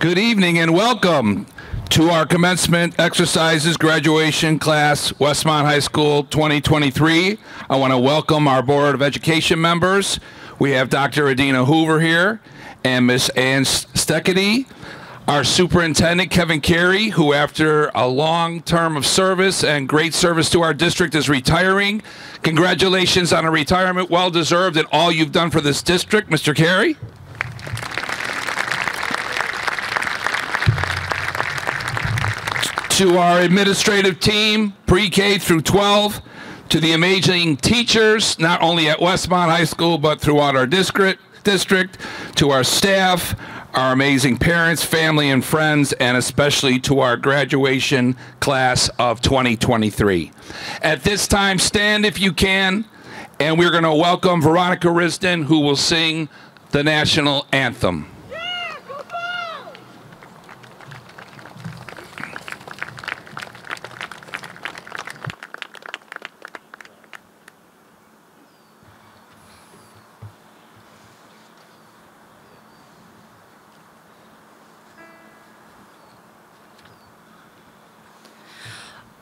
Good evening and welcome to our commencement exercises graduation class, Westmont High School 2023. I want to welcome our Board of Education members. We have Dr. Adina Hoover here and Miss Ann Steckety. Our superintendent, Kevin Carey, who after a long term of service and great service to our district is retiring. Congratulations on a retirement, well deserved, and all you've done for this district, Mr. Carey. To our administrative team, pre-K through 12, to the amazing teachers, not only at Westmont High School, but throughout our district, to our staff, our amazing parents, family, and friends, and especially to our graduation class of 2023. At this time, stand if you can, and we're going to welcome Veronica Risden, who will sing the national anthem.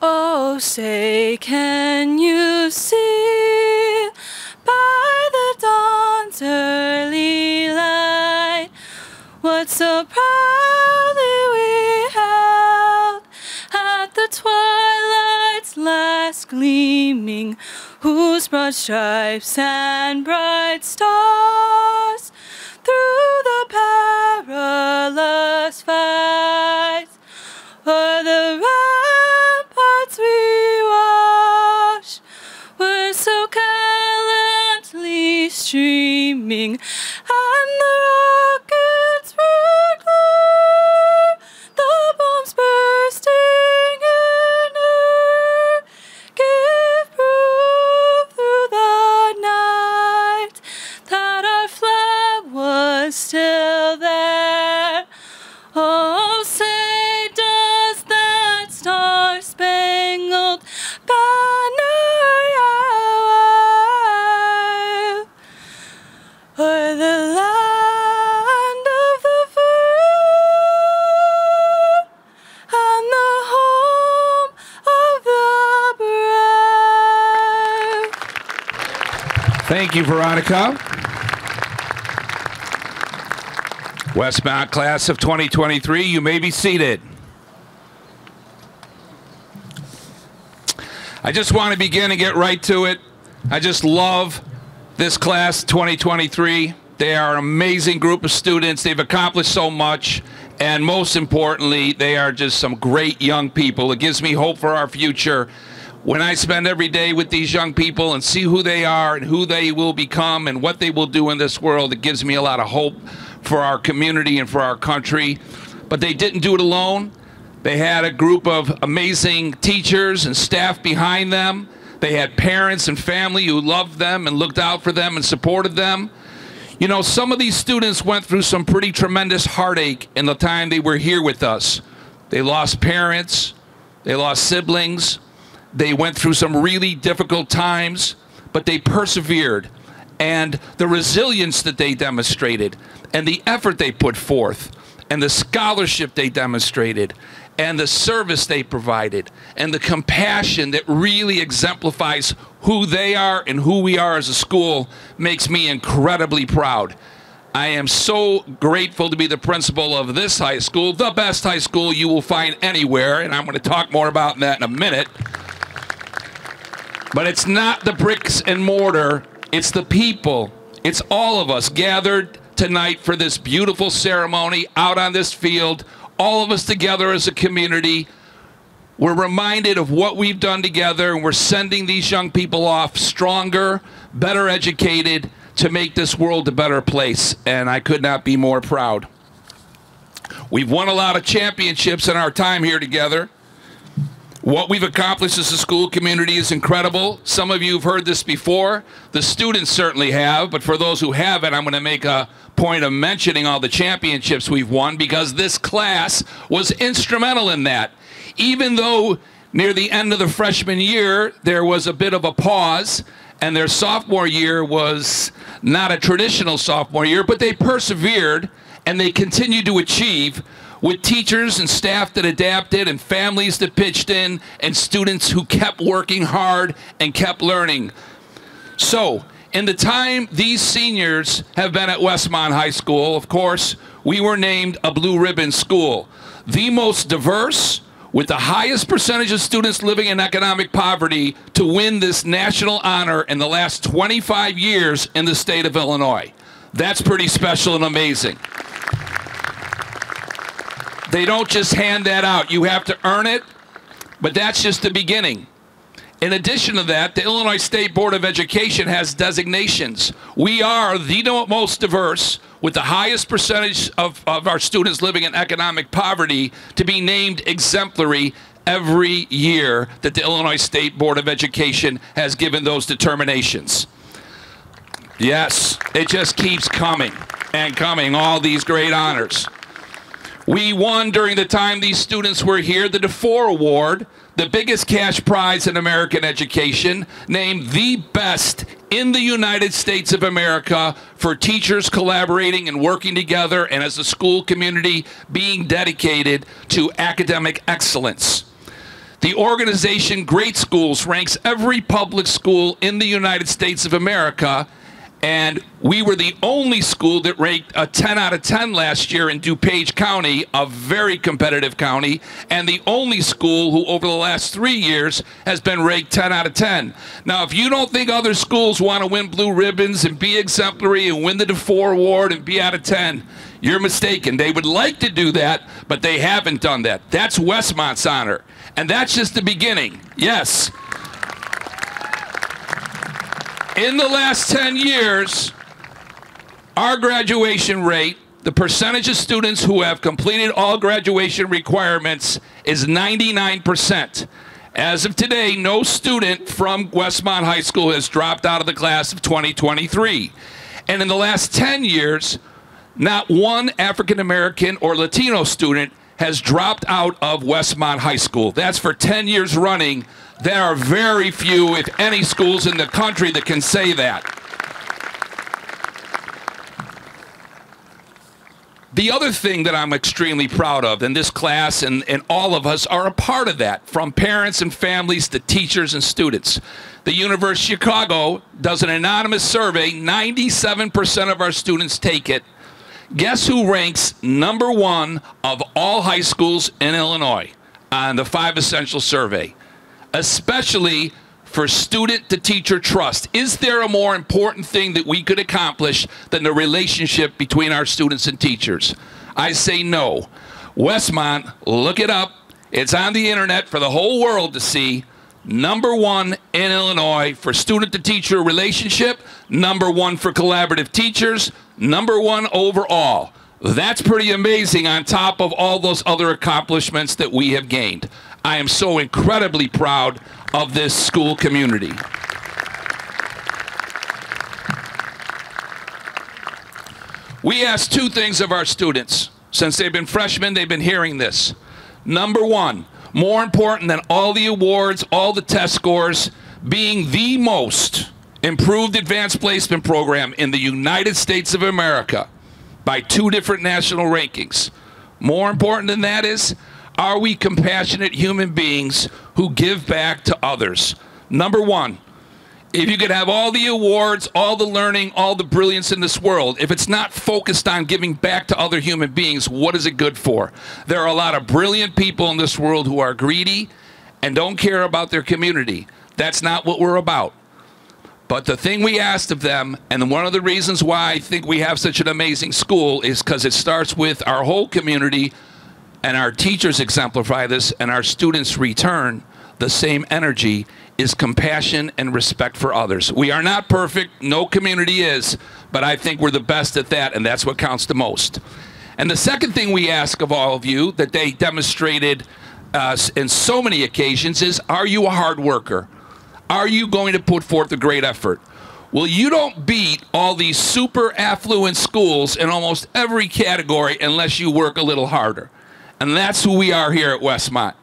Oh, say, can you see by the dawn's early light what so proudly we held at the twilight's last gleaming, whose broad stripes and bright stars through the perilous fights o'er the ramparts we watched were so gallantly streaming, and the rockets were clear, the bombs bursting in air give proof through the night that our flag was still there. Oh, say does that star-spangled banner yell o'er the land of the free and the home of the brave? Thank you, Veronica. Westmont class of 2023, you may be seated. I just want to begin and get right to it. I just love this class 2023. They are an amazing group of students. They've accomplished so much, and most importantly, they are just some great young people. It gives me hope for our future. When I spend every day with these young people and see who they are and who they will become and what they will do in this world, it gives me a lot of hope for our community and for our country. But they didn't do it alone. They had a group of amazing teachers and staff behind them. They had parents and family who loved them and looked out for them and supported them. You know, some of these students went through some pretty tremendous heartache in the time they were here with us. They lost parents, they lost siblings, they went through some really difficult times, but they persevered. And the resilience that they demonstrated, and the effort they put forth, and the scholarship they demonstrated, and the service they provided, and the compassion that really exemplifies who they are and who we are as a school makes me incredibly proud. I am so grateful to be the principal of this high school, the best high school you will find anywhere, and I'm going to talk more about that in a minute. But it's not the bricks and mortar. It's the people. It's all of us gathered tonight for this beautiful ceremony out on this field, all of us together as a community. We're reminded of what we've done together, and we're sending these young people off stronger, better educated to make this world a better place, and I could not be more proud. We've won a lot of championships in our time here together. What we've accomplished as a school community is incredible. Some of you have heard this before. The students certainly have, but for those who haven't, I'm going to make a point of mentioning all the championships we've won because this class was instrumental in that. Even though near the end of the freshman year, there was a bit of a pause, and their sophomore year was not a traditional sophomore year, but they persevered and they continued to achieve. with teachers and staff that adapted and families that pitched in and students who kept working hard and kept learning. So, in the time these seniors have been at Westmont High School, of course, we were named a Blue Ribbon School, the most diverse, with the highest percentage of students living in economic poverty to win this national honor in the last 25 years in the state of Illinois. That's pretty special and amazing. They don't just hand that out. You have to earn it, but that's just the beginning. In addition to that, the Illinois State Board of Education has designations. We are the most diverse, with the highest percentage of our students living in economic poverty, to be named exemplary every year that the Illinois State Board of Education has given those determinations. Yes, it just keeps coming and coming, all these great honors. We won during the time these students were here the DeFore Award, the biggest cash prize in American education, named the best in the United States of America for teachers collaborating and working together, and as a school community being dedicated to academic excellence. The organization Great Schools ranks every public school in the United States of America, and we were the only school that ranked a 10 out of 10 last year in DuPage County, a very competitive county, and the only school who over the last 3 years has been ranked 10 out of 10. Now, if you don't think other schools want to win blue ribbons and be exemplary and win the DeFore Award and be out of 10, you're mistaken. They would like to do that, but they haven't done that. That's Westmont's honor, and that's just the beginning. Yes. In the last 10 years, our graduation rate, the percentage of students who have completed all graduation requirements, is 99%. As of today, no student from Westmont High School has dropped out of the class of 2023. And in the last 10 years, not one African American or Latino student has dropped out of Westmont High School. That's for 10 years running. There are very few, if any, schools in the country that can say that. The other thing that I'm extremely proud of, and this class and all of us are a part of that, from parents and families to teachers and students. The University of Chicago does an anonymous survey. 97% of our students take it. Guess who ranks #1 of all high schools in Illinois on the 5 Essential Survey? Especially for student-to-teacher trust. Is there a more important thing that we could accomplish than the relationship between our students and teachers? I say no. Westmont, look it up. It's on the internet for the whole world to see. #1 in Illinois for student-to-teacher relationship, #1 for collaborative teachers, #1 overall. That's pretty amazing on top of all those other accomplishments that we have gained. I am so incredibly proud of this school community. We ask two things of our students. Since they've been freshmen, they've been hearing this. #1, more important than all the awards, all the test scores, being the most improved advanced placement program in the United States of America by 2 different national rankings. More important than that is, are we compassionate human beings who give back to others? #1, if you could have all the awards, all the learning, all the brilliance in this world, if it's not focused on giving back to other human beings, what is it good for? There are a lot of brilliant people in this world who are greedy and don't care about their community. That's not what we're about. But the thing we asked of them, and one of the reasons why I think we have such an amazing school, is because it starts with our whole community, and our teachers exemplify this, and our students return the same energy, is compassion and respect for others. We are not perfect, no community is, but I think we're the best at that, and that's what counts the most. And the second thing we ask of all of you that they demonstrated in so many occasions is, are you a hard worker? Are you going to put forth a great effort? Well, you don't beat all these super affluent schools in almost every category unless you work a little harder. And that's who we are here at Westmont.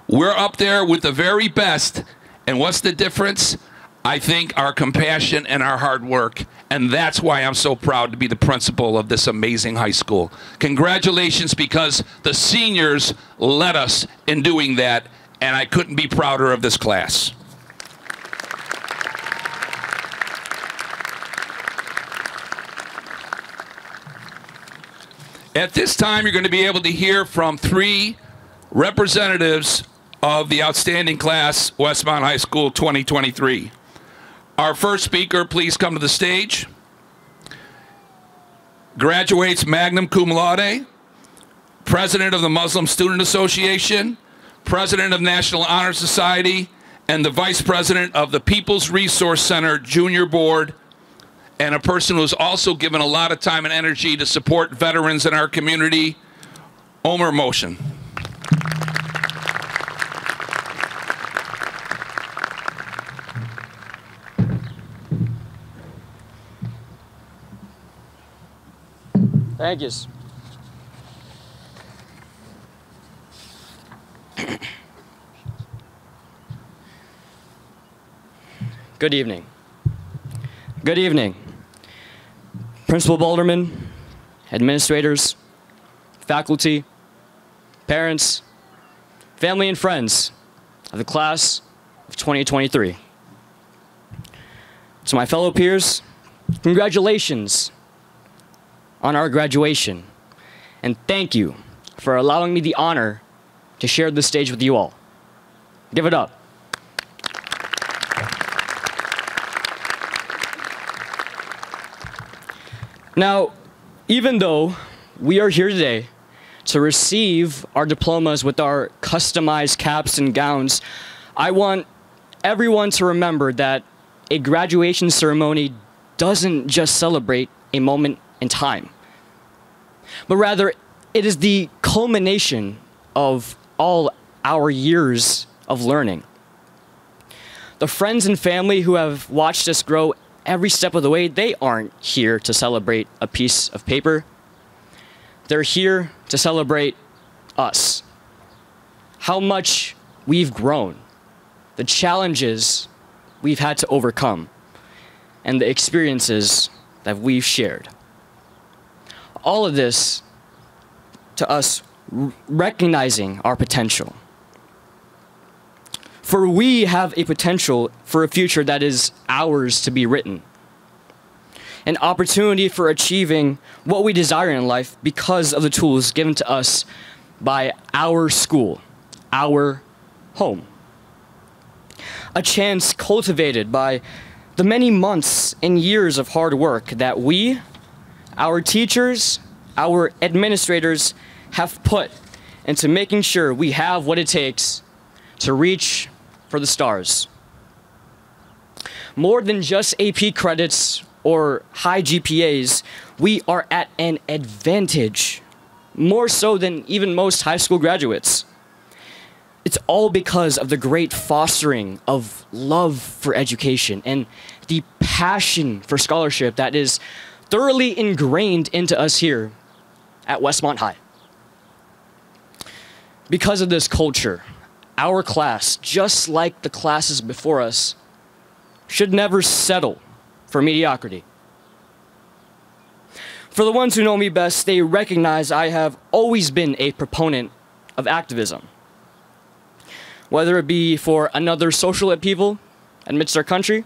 We're up there with the very best. And what's the difference? I think our compassion and our hard work. And that's why I'm so proud to be the principal of this amazing high school. Congratulations, because the seniors led us in doing that, and I couldn't be prouder of this class. At this time, you're going to be able to hear from 3 representatives of the outstanding class, Westmont High School 2023. Our first speaker, please come to the stage. Graduates magna cum laude, president of the Muslim Student Association, president of National Honor Society, and the vice president of the People's Resource Center Junior Board, and a person who's also given a lot of time and energy to support veterans in our community, Omer Moshen. Thank you. Good evening. Good evening. Principal Boulderman, administrators, faculty, parents, family and friends of the class of 2023. To my fellow peers, congratulations on our graduation, and thank you for allowing me the honor to share this stage with you all. Give it up. Now, even though we are here today to receive our diplomas with our customized caps and gowns, I want everyone to remember that a graduation ceremony doesn't just celebrate a moment in time, but rather it is the culmination of all our years of learning. The friends and family who have watched us grow every step of the way, they aren't here to celebrate a piece of paper. They're here to celebrate us. How much we've grown, the challenges we've had to overcome, and the experiences that we've shared. All of this to us recognizing our potential. For we have a potential for a future that is ours to be written. An opportunity for achieving what we desire in life because of the tools given to us by our school, our home. A chance cultivated by the many months and years of hard work that we, our teachers, our administrators have put into making sure we have what it takes to reach for the stars. More than just AP credits or high GPAs, we are at an advantage, more so than even most high school graduates. It's all because of the great fostering of love for education and the passion for scholarship that is thoroughly ingrained into us here at Westmont High. Because of this culture, our class, just like the classes before us, should never settle for mediocrity. For the ones who know me best, they recognize I have always been a proponent of activism. Whether it be for another social upheaval amidst our country,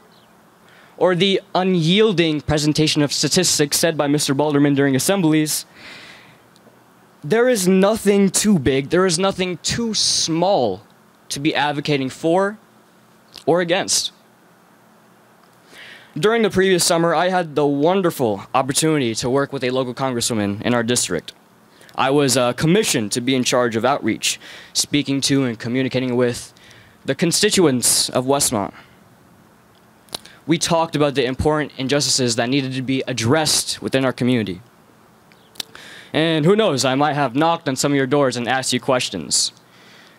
or the unyielding presentation of statistics said by Mr. Balderman during assemblies, there is nothing too big, there is nothing too small to be advocating for or against. During the previous summer, I had the wonderful opportunity to work with a local congresswoman in our district. I was commissioned to be in charge of outreach, speaking to and communicating with the constituents of Westmont. We talked about the important injustices that needed to be addressed within our community. And who knows, I might have knocked on some of your doors and asked you questions.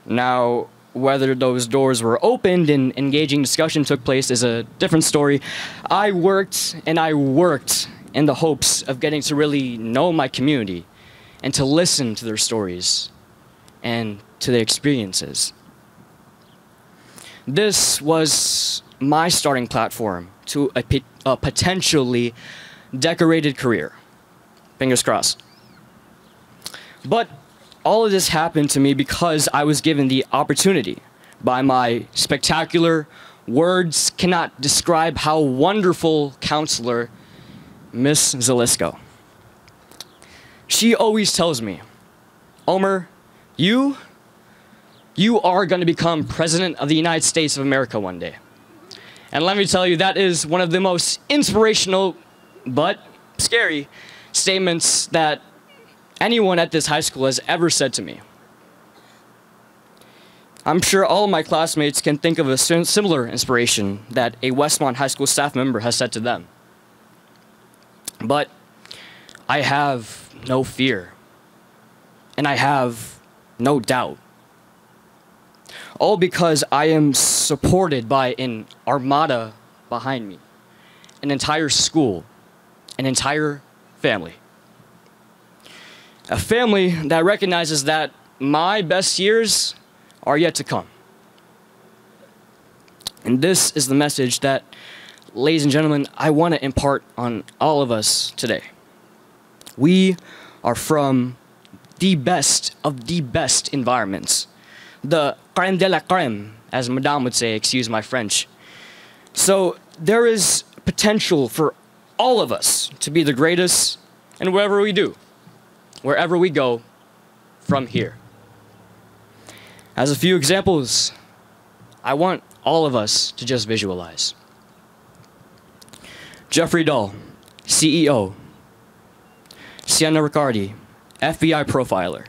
Now, whether those doors were opened and engaging discussion took place is a different story. I worked in the hopes of getting to really know my community and to listen to their stories and to their experiences. This was my starting platform to a potentially decorated career. Fingers crossed. But all of this happened to me because I was given the opportunity by my spectacular, words cannot describe how wonderful counselor, Miss Zalisco. She always tells me, Omer, you are going to become President of the United States of America one day. And let me tell you, that is one of the most inspirational but scary statements that anyone at this high school has ever said to me. I'm sure all of my classmates can think of a similar inspiration that a Westmont High School staff member has said to them. But I have no fear, and I have no doubt. All because I am supported by an armada behind me, an entire school, an entire family. A family that recognizes that my best years are yet to come. And this is the message that, ladies and gentlemen, I want to impart on all of us today. We are from the best of the best environments. The crème de la crème, as Madame would say, excuse my French. So there is potential for all of us to be the greatest in whatever we do, wherever we go from here. As a few examples, I want all of us to just visualize. Jeffrey Dahl, CEO. Sienna Riccardi, FBI profiler.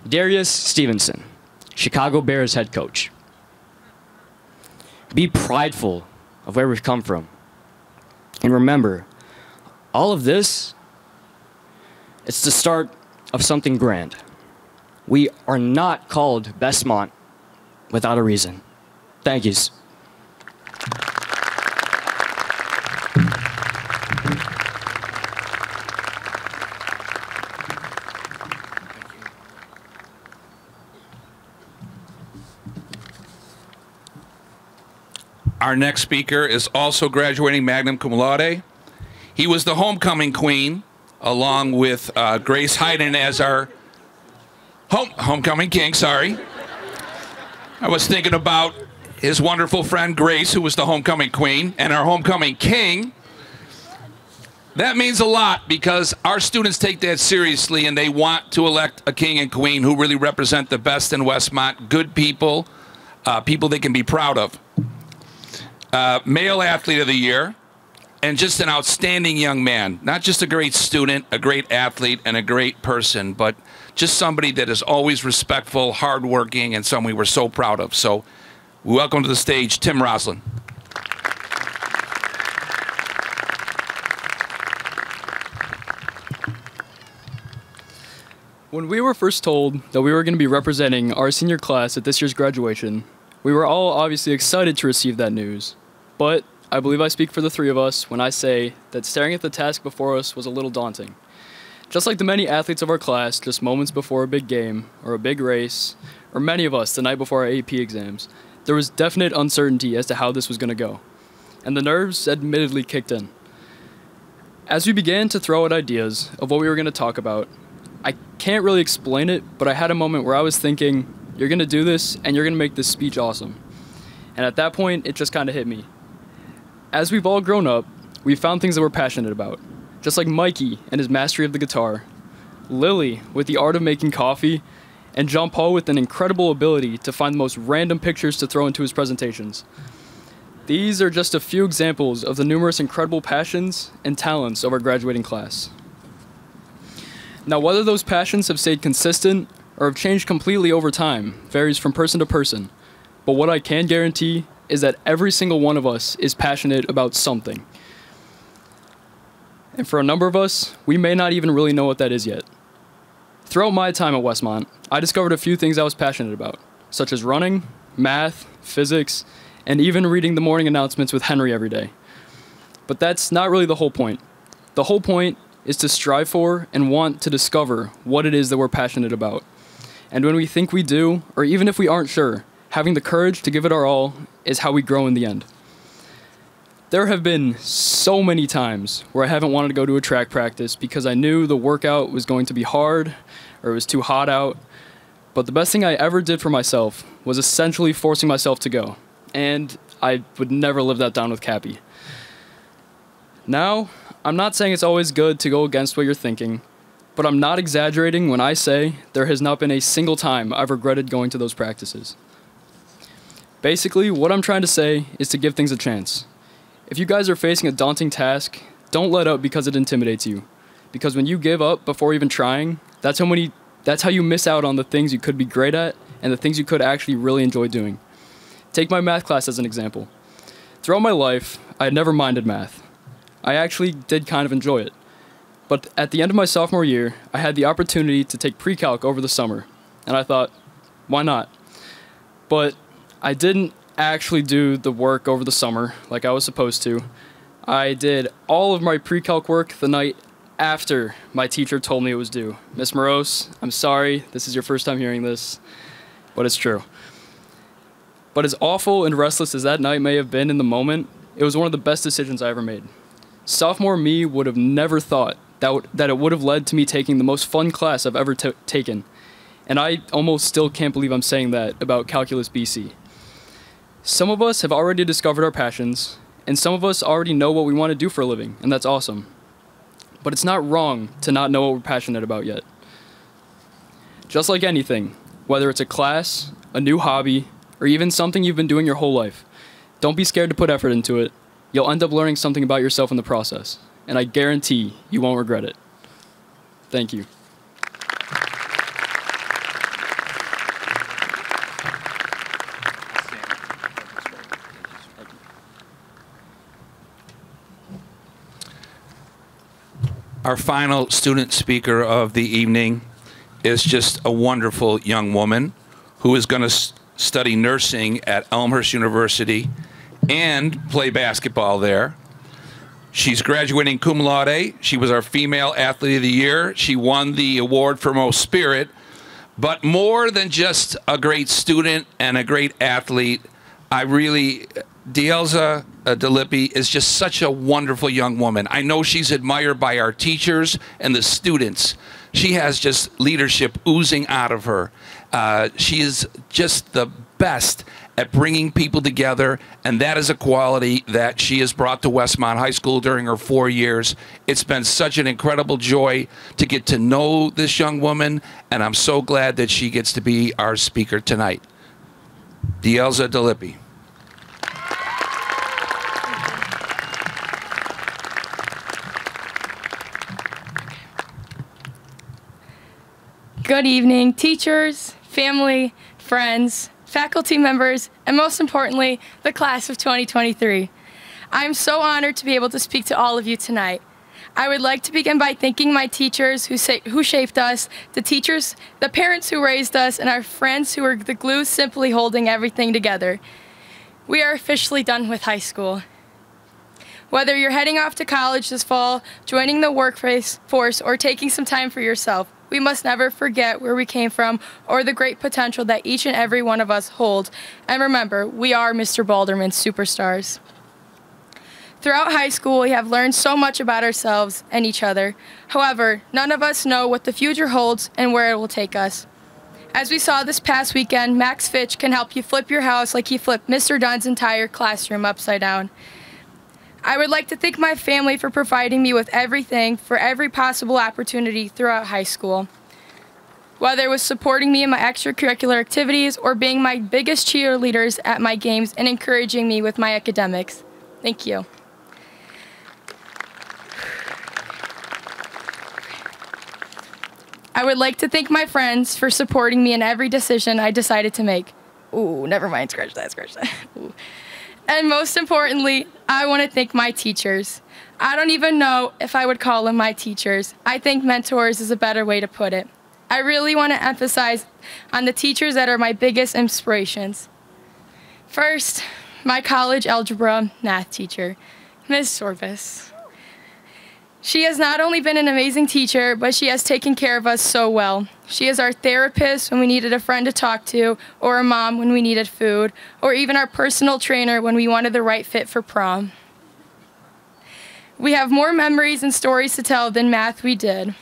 Darius Stevenson, Chicago Bears head coach. Be prideful of where we've come from. And remember, all of this, it's the start of something grand. We are not called Westmont without a reason. Thank yous. Our next speaker is also graduating magna cum laude. He was the homecoming queen, along with Grace Hayden as our homecoming king, sorry. I was thinking about his wonderful friend Grace, who was the homecoming queen, and our homecoming king. That means a lot because our students take that seriously and they want to elect a king and queen who really represent the best in Westmont, good people, people they can be proud of. Male Athlete of the Year, and just an outstanding young man. Not just a great student, a great athlete, and a great person, but just somebody that is always respectful, hardworking, and someone we're so proud of. So, welcome to the stage, Tim Roslin. When we were first told that we were going to be representing our senior class at this year's graduation, we were all obviously excited to receive that news. But I believe I speak for the three of us when I say that staring at the task before us was a little daunting. Just like the many athletes of our class just moments before a big game or a big race, or many of us the night before our AP exams, there was definite uncertainty as to how this was going to go. And the nerves admittedly kicked in. As we began to throw out ideas of what we were going to talk about, I can't really explain it, but I had a moment where I was thinking, you're going to do this and you're going to make this speech awesome. And at that point, it just kind of hit me. As we've all grown up, we've found things that we're passionate about. Just like Mikey and his mastery of the guitar, Lily with the art of making coffee, and Jean Paul with an incredible ability to find the most random pictures to throw into his presentations. These are just a few examples of the numerous incredible passions and talents of our graduating class. Now, whether those passions have stayed consistent or have changed completely over time varies from person to person, but what I can guarantee is that every single one of us is passionate about something. And for a number of us, we may not even really know what that is yet. Throughout my time at Westmont, I discovered a few things I was passionate about, such as running, math, physics, and even reading the morning announcements with Henry every day. But that's not really the whole point. The whole point is to strive for and want to discover what it is that we're passionate about. And when we think we do, or even if we aren't sure, having the courage to give it our all is how we grow in the end. There have been so many times where I haven't wanted to go to a track practice because I knew the workout was going to be hard or it was too hot out. But the best thing I ever did for myself was essentially forcing myself to go. And I would never live that down with Cappy. Now, I'm not saying it's always good to go against what you're thinking, but I'm not exaggerating when I say there has not been a single time I've regretted going to those practices. Basically, what I'm trying to say is to give things a chance. If you guys are facing a daunting task, don't let up because it intimidates you. Because when you give up before even trying, that's how you miss out on the things you could be great at and the things you could actually really enjoy doing. Take my math class as an example. Throughout my life, I had never minded math. I actually did kind of enjoy it. But at the end of my sophomore year, I had the opportunity to take pre-calc over the summer. And I thought, why not? But I didn't actually do the work over the summer like I was supposed to. I did all of my pre-calc work the night after my teacher told me it was due. Miss Morose, I'm sorry, this is your first time hearing this, but it's true. But as awful and restless as that night may have been in the moment, it was one of the best decisions I ever made. Sophomore me would have never thought that it would have led to me taking the most fun class I've ever taken. And I almost still can't believe I'm saying that about Calculus BC. Some of us have already discovered our passions, and some of us already know what we want to do for a living, and that's awesome. But it's not wrong to not know what we're passionate about yet. Just like anything, whether it's a class, a new hobby, or even something you've been doing your whole life, don't be scared to put effort into it. You'll end up learning something about yourself in the process, and I guarantee you won't regret it. Thank you. Our final student speaker of the evening is just a wonderful young woman who is going to study nursing at Elmhurst University and play basketball there. She's graduating cum laude. She was our Female Athlete of the Year. She won the award for Most Spirit. But more than just a great student and a great athlete, Dielza DeLippi is just such a wonderful young woman. I know she's admired by our teachers and the students. She has just leadership oozing out of her. She is just the best at bringing people together, and that is a quality that she has brought to Westmont High School during her 4 years. It's been such an incredible joy to get to know this young woman, and I'm so glad that she gets to be our speaker tonight. Dielza DeLippi. Good evening, teachers, family, friends, faculty members, and most importantly, the class of 2023. I am so honored to be able to speak to all of you tonight. I would like to begin by thanking my teachers who shaped us, the parents who raised us, and our friends who are the glue simply holding everything together. We are officially done with high school. Whether you're heading off to college this fall, joining the workforce, or taking some time for yourself, we must never forget where we came from or the great potential that each and every one of us hold. And remember, we are Mr. Balderman's superstars. Throughout high school, we have learned so much about ourselves and each other. However, none of us know what the future holds and where it will take us. As we saw this past weekend, Max Fitch can help you flip your house like he flipped Mr. Dunn's entire classroom upside down. I would like to thank my family for providing me with everything for every possible opportunity throughout high school. Whether it was supporting me in my extracurricular activities or being my biggest cheerleaders at my games and encouraging me with my academics. Thank you. I would like to thank my friends for supporting me in every decision I decided to make. Ooh, never mind, scratch that. Ooh. And most importantly, I want to thank my teachers. I don't even know if I would call them my teachers. I think mentors is a better way to put it. I really want to emphasize on the teachers that are my biggest inspirations. First, my college algebra math teacher, Ms. Sorvis. She has not only been an amazing teacher, but she has taken care of us so well. She is our therapist when we needed a friend to talk to, or a mom when we needed food, or even our personal trainer when we wanted the right fit for prom. We have more memories and stories to tell than math we did.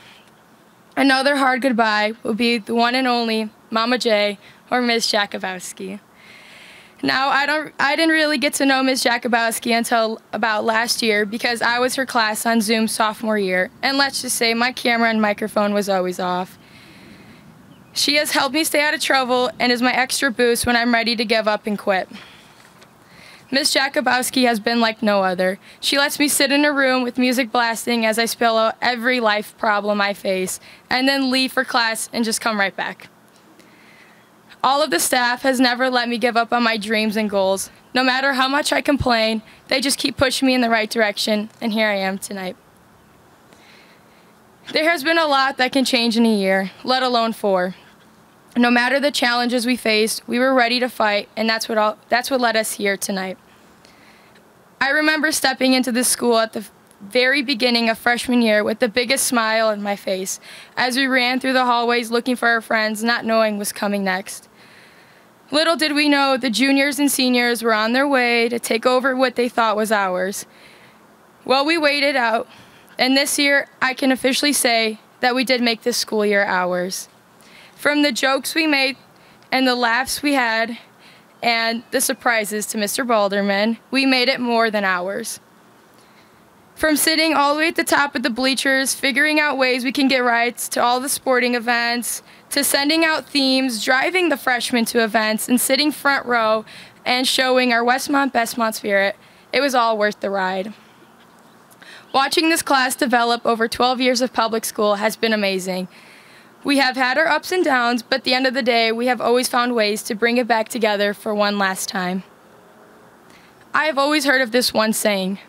Another hard goodbye will be the one and only Mama J, or Ms. Jakubowski. Now, I didn't really get to know Ms. Jakubowski until about last year because I was her class on Zoom sophomore year, and let's just say my camera and microphone was always off. She has helped me stay out of trouble and is my extra boost when I'm ready to give up and quit. Ms. Jakubowski has been like no other. She lets me sit in a room with music blasting as I spill out every life problem I face, and then leave for class and just come right back. All of the staff has never let me give up on my dreams and goals. No matter how much I complain, they just keep pushing me in the right direction, and here I am tonight. There has been a lot that can change in a year, let alone 4. No matter the challenges we faced, we were ready to fight, and that's what led us here tonight. I remember stepping into this school at the very beginning of freshman year with the biggest smile on my face as we ran through the hallways looking for our friends, not knowing what was coming next. Little did we know the juniors and seniors were on their way to take over what they thought was ours. Well, we waited out, and this year I can officially say that we did make this school year ours. From the jokes we made and the laughs we had and the surprises to Mr. Balderman, we made it more than ours. From sitting all the way at the top of the bleachers, figuring out ways we can get rides to all the sporting events, to sending out themes, driving the freshmen to events, and sitting front row and showing our Westmont Bestmont spirit, it was all worth the ride. Watching this class develop over 12 years of public school has been amazing. We have had our ups and downs, but at the end of the day, we have always found ways to bring it back together for one last time. I have always heard of this one saying,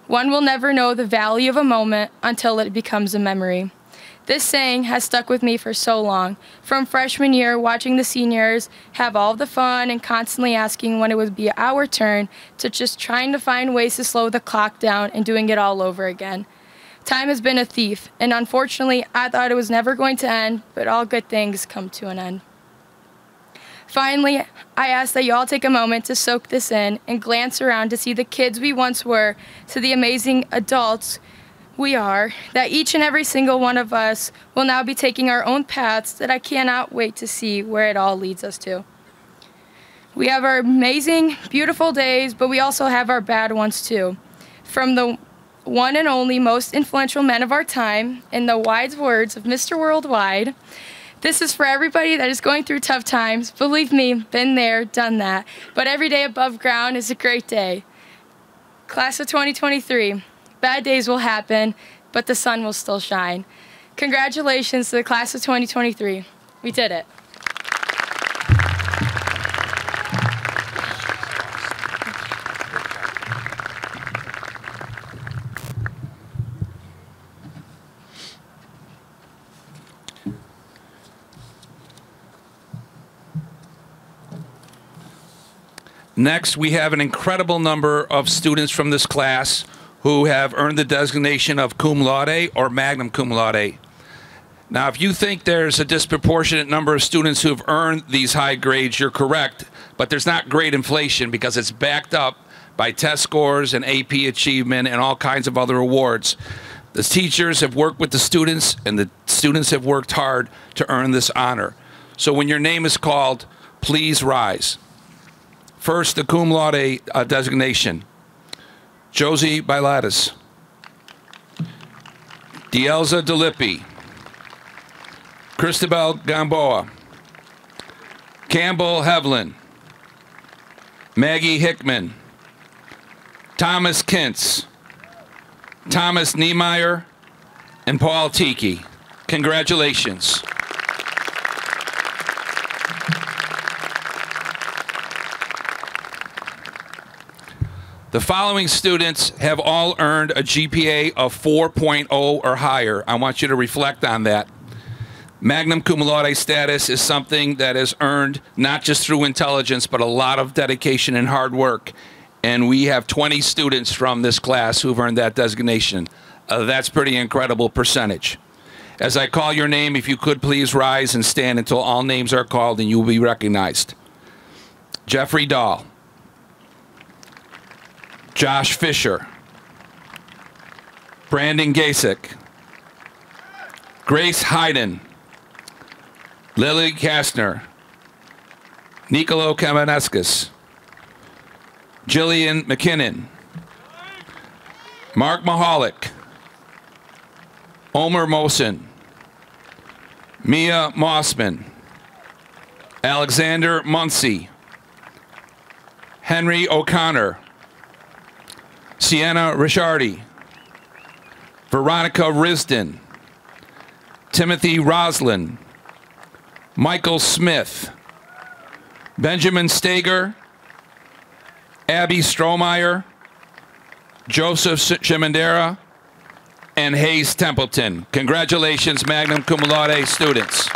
one will never know the value of a moment until it becomes a memory. This saying has stuck with me for so long, from freshman year watching the seniors have all the fun and constantly asking when it would be our turn, to just trying to find ways to slow the clock down and doing it all over again. Time has been a thief, and unfortunately, I thought it was never going to end, but all good things come to an end. Finally, I ask that you all take a moment to soak this in and glance around to see the kids we once were to the amazing adults we are, that each and every single one of us will now be taking our own paths that I cannot wait to see where it all leads us to. We have our amazing, beautiful days, but we also have our bad ones too. From the one and only most influential men of our time, in the wise words of Mr. Worldwide, this is for everybody that is going through tough times. Believe me, been there, done that. But every day above ground is a great day. Class of 2023, bad days will happen, but the sun will still shine. Congratulations to the class of 2023. We did it. Next, we have an incredible number of students from this class who have earned the designation of cum laude or magna cum laude. Now, if you think there's a disproportionate number of students who have earned these high grades, you're correct, but there's not grade inflation because it's backed up by test scores and AP achievement and all kinds of other awards. The teachers have worked with the students, and the students have worked hard to earn this honor. So when your name is called, please rise. First, the cum laude designation. Josie Bilatis. Dielza DeLippi. Christabel Gamboa. Campbell Hevlin. Maggie Hickman. Thomas Kintz. Thomas Niemeyer. And Paul Tiki. Congratulations. The following students have all earned a GPA of 4.0 or higher. I want you to reflect on that. Magna cum laude status is something that is earned not just through intelligence, but a lot of dedication and hard work. And we have 20 students from this class who've earned that designation. That's pretty incredible percentage. As I call your name, if you could please rise and stand until all names are called and you will be recognized. Jeffrey Dahl. Josh Fisher. Brandon Gasick. Grace Hayden. Lily Kastner. Nicolo Kameneskis. Jillian McKinnon. Mark Mahalik. Omer Mosin. Mia Mossman. Alexander Muncie. Henry O'Connor. Sienna Rishardi. Veronica Risden. Timothy Roslin. Michael Smith. Benjamin Stager. Abby Strohmeyer. Joseph Chimendera. And Hayes Templeton. Congratulations, magna cum laude students.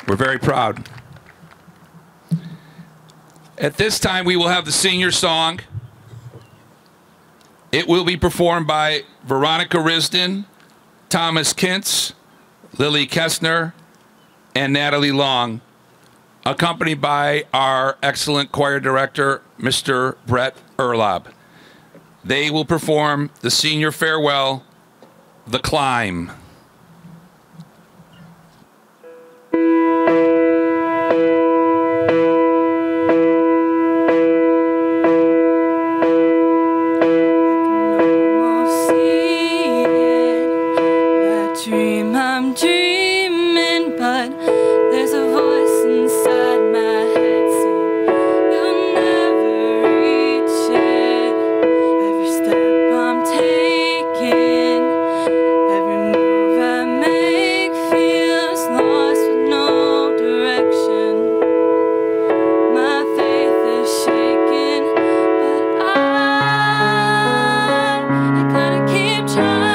We're very proud. At this time, we will have the senior song. It will be performed by Veronica Risden, Thomas Kintz, Lily Kestner, and Natalie Long, accompanied by our excellent choir director, Mr. Brett Erlob. They will perform the senior farewell, The Climb. Dream I'm dreaming, but there's a voice inside my head saying you'll never reach it. Every step I'm taking, every move I make feels lost with no direction. My faith is shaken, but I gotta keep trying.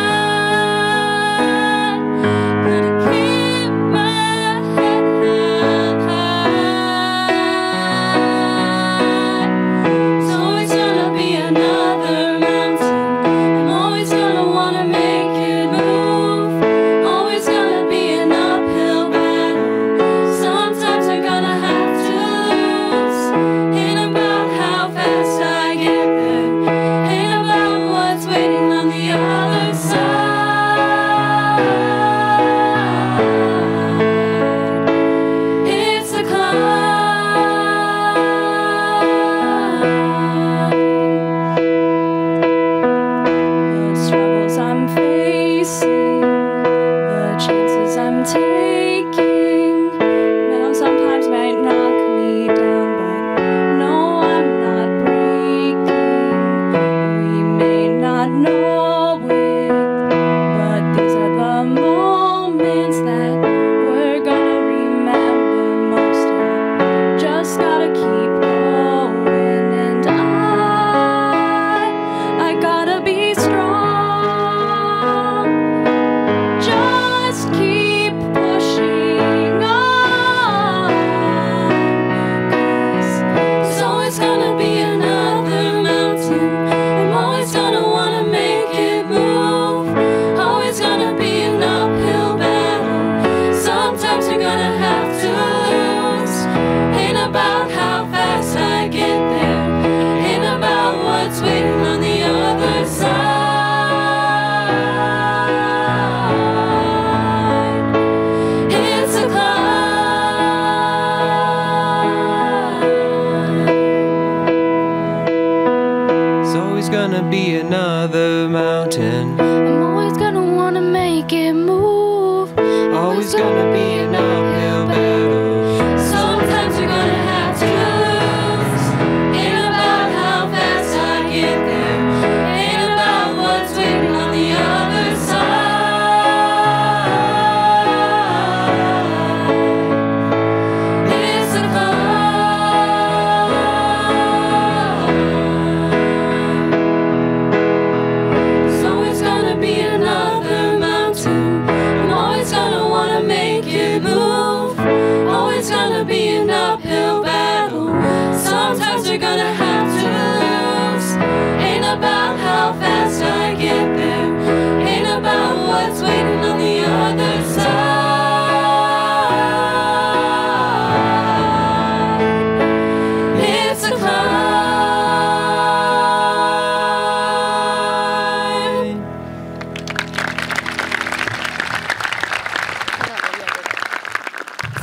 Gonna be another mountain. I'm always gonna wanna make it move. Always gonna be an uphill battle. Sometimes you're gonna have to lose. Ain't about how fast I get there. Ain't about what's waiting on the other side. It's a climb. Be another mountain. I'm always gonna wanna make it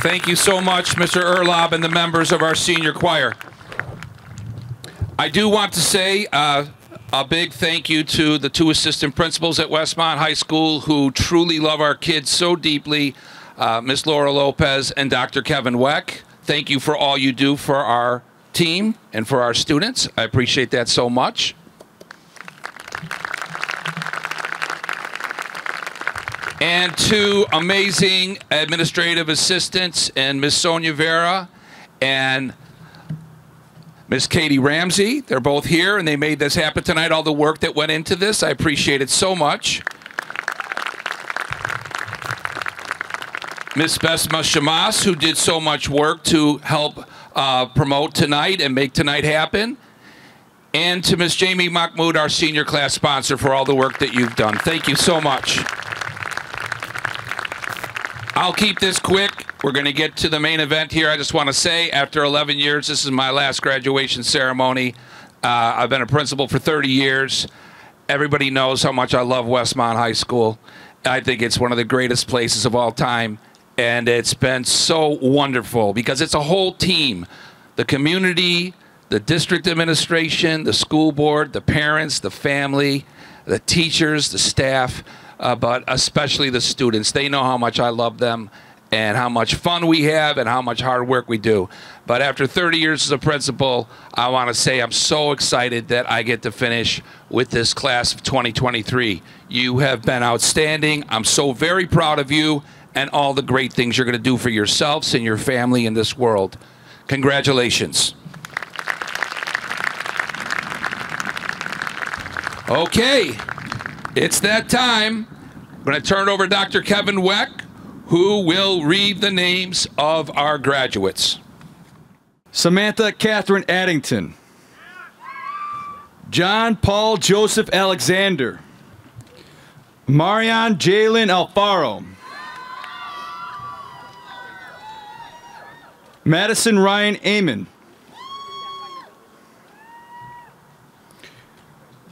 Thank you so much, Mr. Erlob and the members of our senior choir. I do want to say a big thank you to the 2 assistant principals at Westmont High School who truly love our kids so deeply, Ms. Laura Lopez and Dr. Kevin Weck. Thank you for all you do for our team and for our students. I appreciate that so much. And 2 amazing administrative assistants, and Ms. Sonia Vera and Ms. Katie Ramsey. They're both here, and they made this happen tonight, all the work that went into this. I appreciate it so much. Ms. Besma Shamas, who did so much work to help promote tonight and make tonight happen. And to Ms. Jamie Mahmoud, our senior class sponsor, for all the work that you've done. Thank you so much. I'll keep this quick. We're going to get to the main event here. I just want to say, after 11 years, this is my last graduation ceremony. I've been a principal for 30 years. Everybody knows how much I love Westmont High School. I think it's one of the greatest places of all time. And it's been so wonderful because it's a whole team. The community, the district administration, the school board, the parents, the family, the teachers, the staff, but especially the students. They know how much I love them and how much fun we have and how much hard work we do. But after 30 years as a principal, I want to say I'm so excited that I get to finish with this class of 2023. You have been outstanding. I'm so very proud of you and all the great things you're going to do for yourselves and your family in this world. Congratulations. Okay, it's that time. I'm going to turn it over to Dr. Kevin Weck, who will read the names of our graduates. Samantha Catherine Addington. John Paul Joseph Alexander. Marion Jalen Alfaro. Madison Ryan Amon.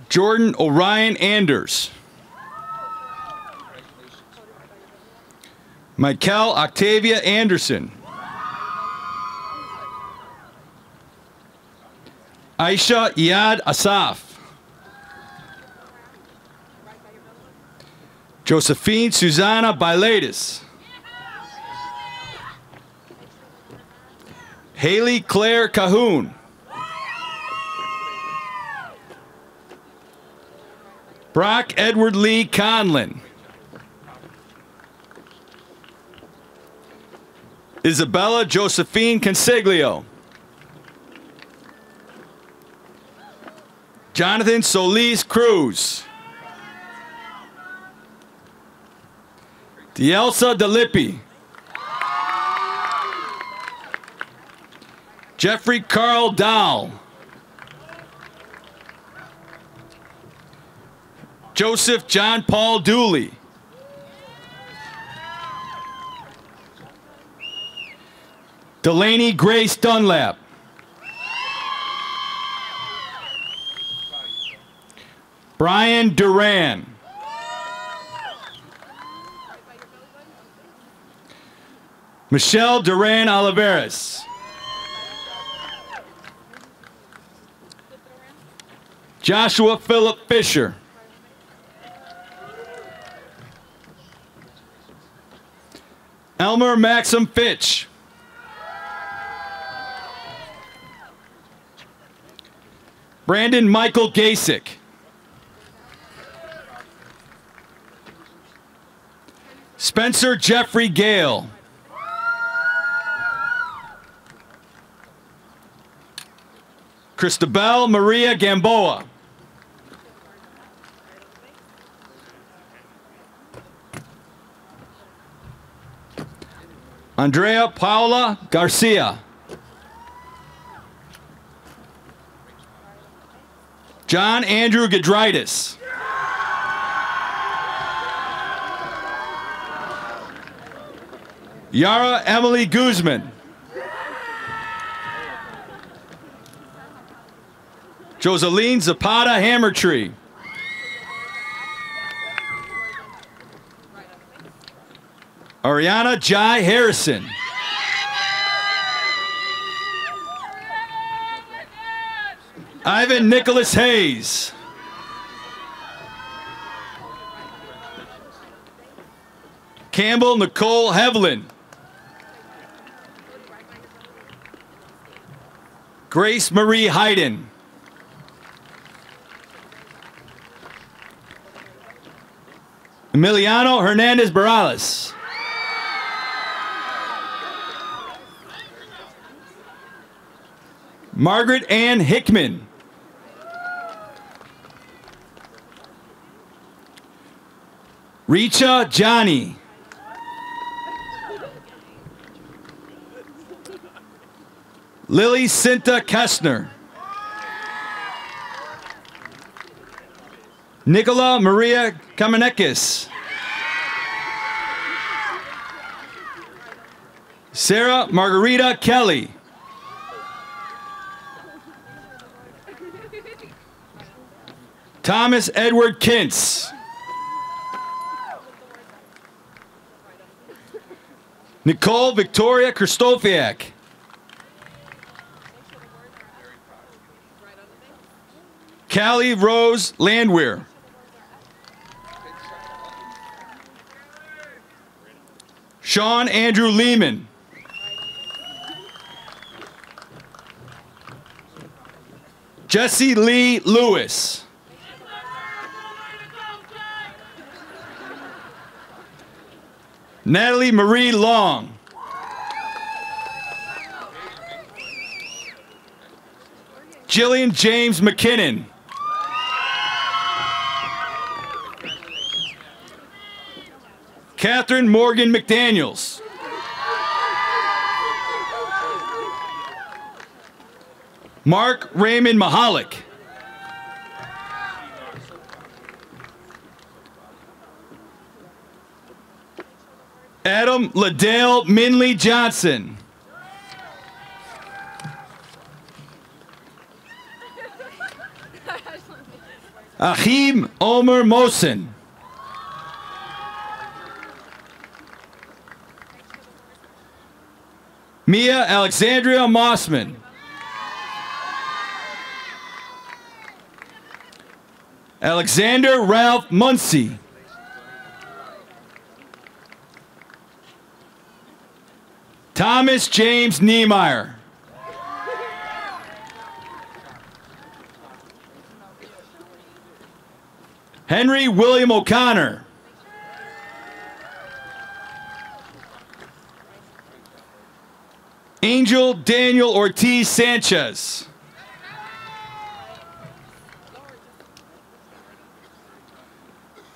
Jordan Orion Anders. Michael Octavia Anderson. Aisha Iyad Asaf. Josephine Susanna Bilatis. Haley Claire Cahoon. Brock Edward Lee Conlin. Isabella Josephine Consiglio. Jonathan Solis Cruz. Dielsa DeLippi. Jeffrey Carl Dahl. Joseph John Paul Dooley. Delaney Grace Dunlap. Brian Duran. Michelle Duran Oliveras. Joshua Philip Fisher. Elmer Maxim Fitch. Brandon Michael Gasick. Spencer Jeffrey Gale. Christabel Maria Gamboa. Andrea Paula Garcia. John Andrew Gidritis. Yara Emily Guzman. Joseline Zapata Hammertree. Ariana Jai Harrison. Ivan Nicholas Hayes. Campbell Nicole Hevlin. Grace Marie Hayden. Emiliano Hernandez Morales. Margaret Ann Hickman. Richa Johnny. Lily Cinta Kestner. Nicola Maria Kamenekis. Sarah Margarita Kelly. Thomas Edward Kintz. Nicole Victoria Kristofiak. Callie Rose Landwehr. Sean Andrew Lehman. Jesse Lee Lewis. Natalie Marie Long. Jillian James McKinnon. Catherine Morgan McDaniels. Mark Raymond Mahalik. Adam Liddell Minley Johnson. Achim Omer Mosen. Mia Alexandria Mossman. Alexander Ralph Muncie. Thomas James Niemeyer. Henry William O'Connor. Angel Daniel Ortiz Sanchez.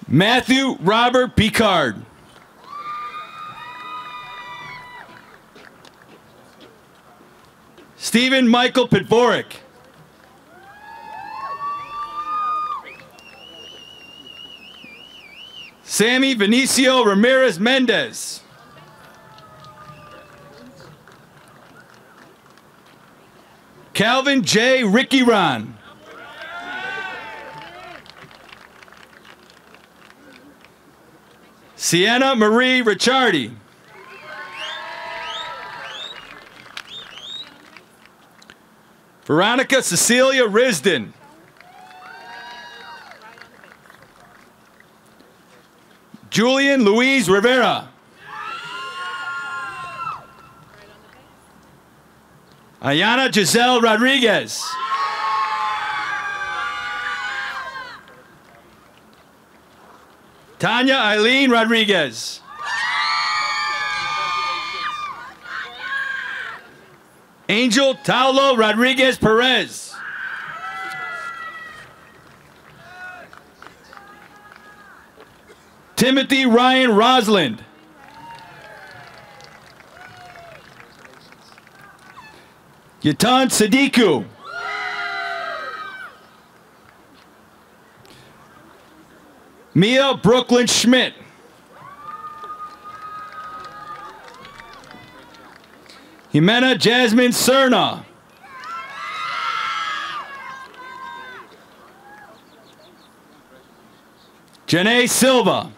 Matthew Robert Picard. Stephen Michael Podvoric. Sammy Vinicio Ramirez Mendez. Calvin J. Ricky Ron. Sienna Marie Ricciardi. Veronica Cecilia Risden. Julian Louise Rivera. Ayana Giselle Rodriguez. Tanya Eileen Rodriguez. Angel Taulo Rodriguez Perez. Timothy Ryan Rosland. Yatan Sadiku. Mia Brooklyn Schmidt. Jimena Jasmine Cerna. Janae Silva.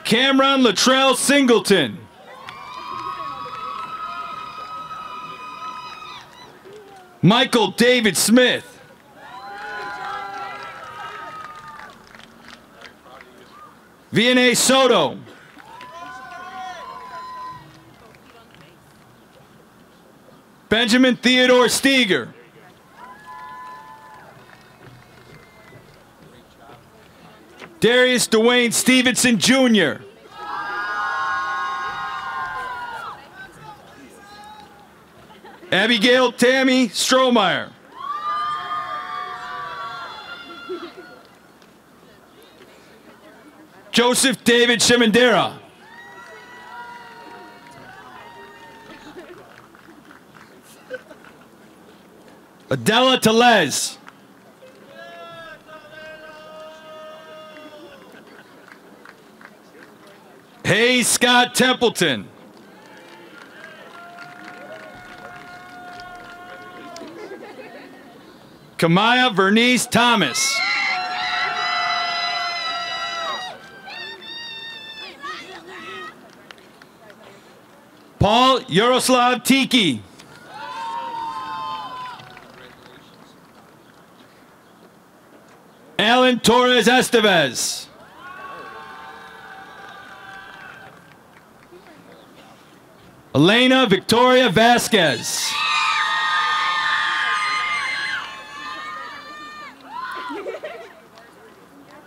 Cameron Latrell Singleton. Michael David Smith. Vianney Soto. Benjamin Theodore Steger. Darius Dwayne Stevenson Jr. Abigail Tammy Strohmeyer. Joseph David Shimandera. Adela Telez. Hayes Scott Templeton. Kamaya Vernice Thomas. Paul Yaroslav Tiki. Alan Torres Estevez. Elena Victoria Vasquez.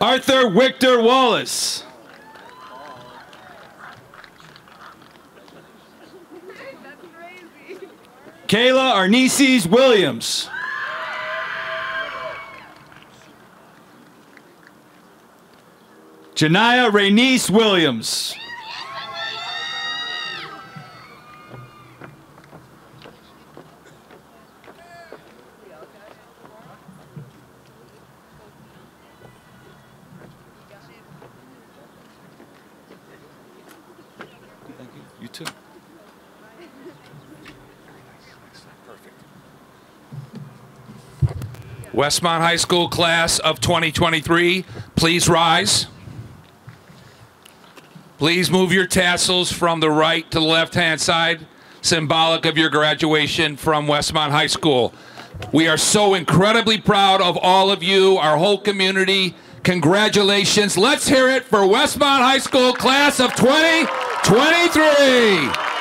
Arthur Victor Wallace. Kayla Arnices Williams. Janaya Raynice Williams. Thank you. You too. Westmont High School class of 2023, please rise. Please move your tassels from the right to the left-hand side, symbolic of your graduation from Westmont High School. We are so incredibly proud of all of you, our whole community. Congratulations. Let's hear it for Westmont High School class of 2023.